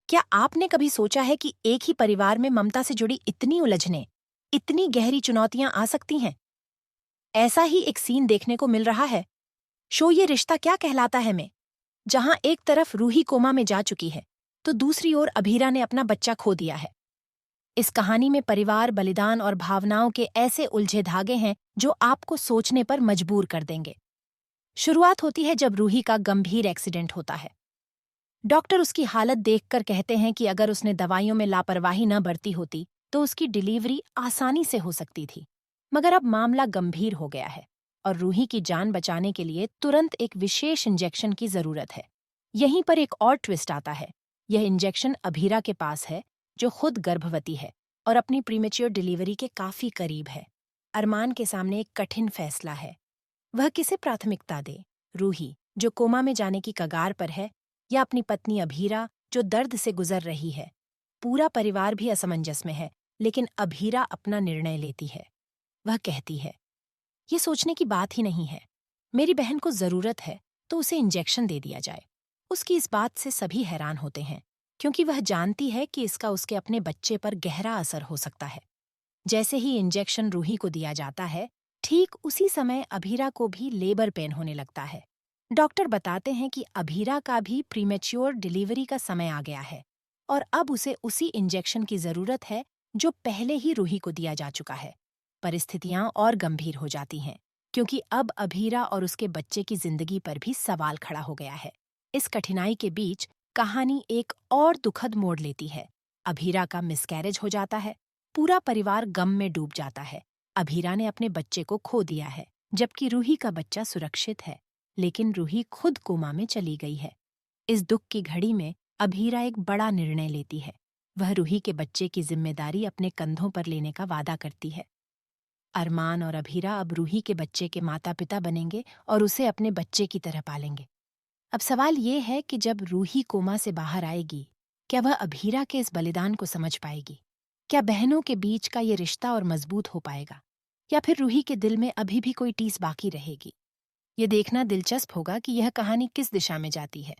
क्या आपने कभी सोचा है कि एक ही परिवार में ममता से जुड़ी इतनी उलझनें, इतनी गहरी चुनौतियां आ सकती हैं? ऐसा ही एक सीन देखने को मिल रहा है शो ये रिश्ता क्या कहलाता है में, जहां एक तरफ रूही कोमा में जा चुकी है तो दूसरी ओर अभीरा ने अपना बच्चा खो दिया है। इस कहानी में परिवार, बलिदान और भावनाओं के ऐसे उलझे धागे हैं जो आपको सोचने पर मजबूर कर देंगे। शुरुआत होती है जब रूही का गंभीर एक्सीडेंट होता है। डॉक्टर उसकी हालत देखकर कहते हैं कि अगर उसने दवाइयों में लापरवाही न बरती होती तो उसकी डिलीवरी आसानी से हो सकती थी। मगर अब मामला गंभीर हो गया है और रूही की जान बचाने के लिए तुरंत एक विशेष इंजेक्शन की जरूरत है। यहीं पर एक और ट्विस्ट आता है। यह इंजेक्शन अभीरा के पास है, जो खुद गर्भवती है और अपनी प्रीमेच्योर डिलीवरी के काफी करीब है। अरमान के सामने एक कठिन फैसला है। वह किसे प्राथमिकता दे, रूही जो कोमा में जाने की कगार पर है, या अपनी पत्नी अभीरा जो दर्द से गुजर रही है। पूरा परिवार भी असमंजस में है, लेकिन अभीरा अपना निर्णय लेती है। वह कहती है, ये सोचने की बात ही नहीं है, मेरी बहन को जरूरत है तो उसे इंजेक्शन दे दिया जाए। उसकी इस बात से सभी हैरान होते हैं, क्योंकि वह जानती है कि इसका उसके अपने बच्चे पर गहरा असर हो सकता है। जैसे ही इंजेक्शन रूही को दिया जाता है, ठीक उसी समय अभीरा को भी लेबर पेन होने लगता है। डॉक्टर बताते हैं कि अभीरा का भी प्रीमेच्योर डिलीवरी का समय आ गया है और अब उसे उसी इंजेक्शन की जरूरत है जो पहले ही रूही को दिया जा चुका है। परिस्थितियां और गंभीर हो जाती हैं, क्योंकि अब अभीरा और उसके बच्चे की जिंदगी पर भी सवाल खड़ा हो गया है। इस कठिनाई के बीच कहानी एक और दुखद मोड़ लेती है। अभीरा का मिसकैरेज हो जाता है। पूरा परिवार गम में डूब जाता है। अभीरा ने अपने बच्चे को खो दिया है, जबकि रूही का बच्चा सुरक्षित है, लेकिन रूही खुद कोमा में चली गई है। इस दुख की घड़ी में अभीरा एक बड़ा निर्णय लेती है। वह रूही के बच्चे की जिम्मेदारी अपने कंधों पर लेने का वादा करती है। अरमान और अभीरा अब रूही के बच्चे के माता पिता बनेंगे और उसे अपने बच्चे की तरह पालेंगे। अब सवाल ये है कि जब रूही कोमा से बाहर आएगी, क्या वह अभीरा के इस बलिदान को समझ पाएगी? क्या बहनों के बीच का ये रिश्ता और मजबूत हो पाएगा, या फिर रूही के दिल में अभी भी कोई टीस बाकी रहेगी? ये देखना दिलचस्प होगा कि यह कहानी किस दिशा में जाती है।